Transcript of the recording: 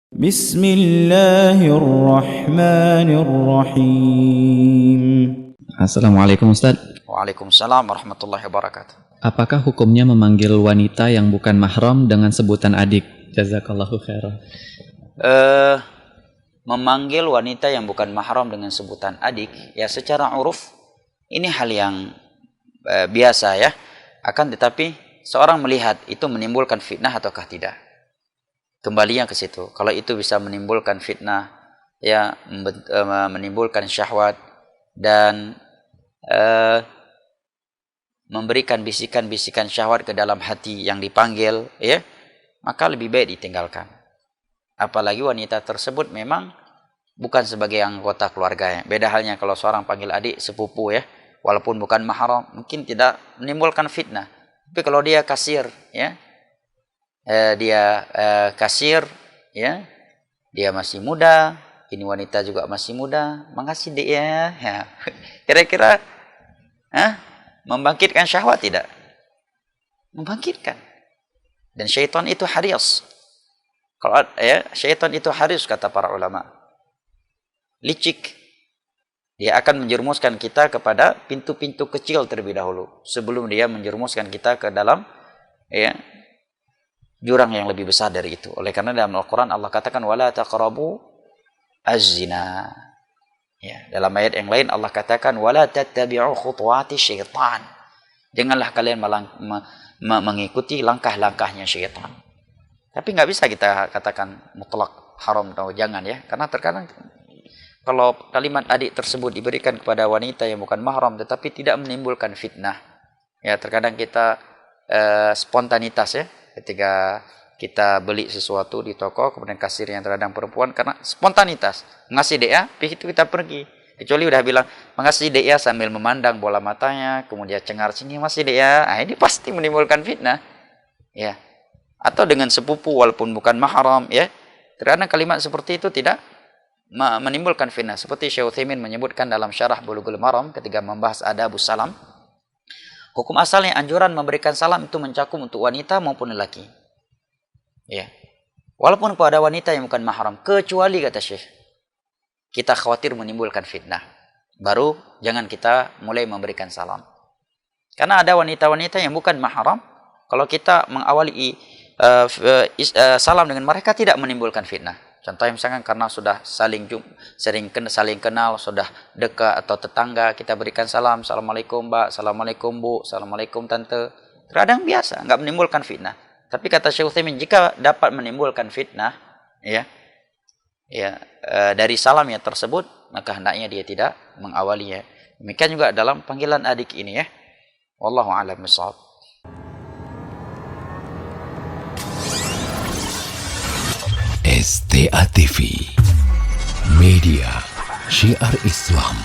Bismillahirrahmanirrahim. Assalamualaikum Ustaz. Waalaikumsalam warahmatullahi wabarakatuh. Apakah hukumnya memanggil wanita yang bukan mahram dengan sebutan adik? Jazakallahu khairan. Memanggil wanita yang bukan mahram dengan sebutan adik, ya secara uruf ini hal yang biasa ya. Akan tetapi seorang melihat itu menimbulkan fitnah ataukah tidak. Kembalinya ke situ. Kalau itu bisa menimbulkan fitnah, ya menimbulkan syahwat dan memberikan bisikan-bisikan syahwat ke dalam hati yang dipanggil, ya, maka lebih baik ditinggalkan. Apalagi wanita tersebut memang bukan sebagai anggota keluarganya. Beda halnya kalau seorang panggil adik, sepupu, ya, walaupun bukan mahram, mungkin tidak menimbulkan fitnah. Tapi kalau dia kasir, ya, kasir, ya, dia masih muda, ini wanita juga masih muda, makasih dek ya, kira-kira, membangkitkan syahwat tidak? Membangkitkan. Dan syaitan itu haris. Kalau ya, syaitan itu haris kata para ulama. Licik. Dia akan menjerumuskan kita kepada pintu-pintu kecil terlebih dahulu sebelum dia menjerumuskan kita ke dalam, ya, jurang yang lebih besar dari itu. Oleh karena dalam Al-Quran Allah katakan wala taqrabu az-zina. Ya, dalam ayat yang lain Allah katakan wala tattabi'u khutuwati syaitan. Janganlah kalian mengikuti langkah-langkahnya syaitan. Tapi nggak bisa kita katakan mutlak haram atau jangan, ya, karena terkadang kalau kalimat adik tersebut diberikan kepada wanita yang bukan mahram tetapi tidak menimbulkan fitnah, ya, terkadang kita spontanitas, ya, ketika kita beli sesuatu di toko kemudian kasir yang terkadang perempuan karena spontanitas ngasih dek ya, begitu kita pergi, kecuali udah bilang makasih dek ya sambil memandang bola matanya kemudian cengar sini masih dek ya, ini pasti menimbulkan fitnah, ya. Atau dengan sepupu walaupun bukan mahram, ya, terkadang kalimat seperti itu tidak menimbulkan fitnah. Seperti Syekh Utsaimin menyebutkan dalam Syarah Bulughul Maram ketika membahas adabus salam, hukum asalnya anjuran memberikan salam itu mencakup untuk wanita maupun lelaki, ya, walaupun kepada wanita yang bukan mahram, kecuali kata Syekh kita khawatir menimbulkan fitnah, baru jangan kita mulai memberikan salam. Karena ada wanita-wanita yang bukan mahram, kalau kita mengawali salam dengan mereka tidak menimbulkan fitnah. Contohnya misalkan karena sudah saling kenal, sudah dekat atau tetangga, kita berikan salam, assalamualaikum mbak, assalamualaikum bu, assalamualaikum tante. Kadang biasa, nggak menimbulkan fitnah. Tapi kata Syekh Utsaimin jika dapat menimbulkan fitnah, ya, dari salamnya tersebut, maka hendaknya dia tidak mengawalinya. Demikian juga dalam panggilan adik ini, ya. Wallahu a'lam bishawab. STA TV Media Syiar Islam.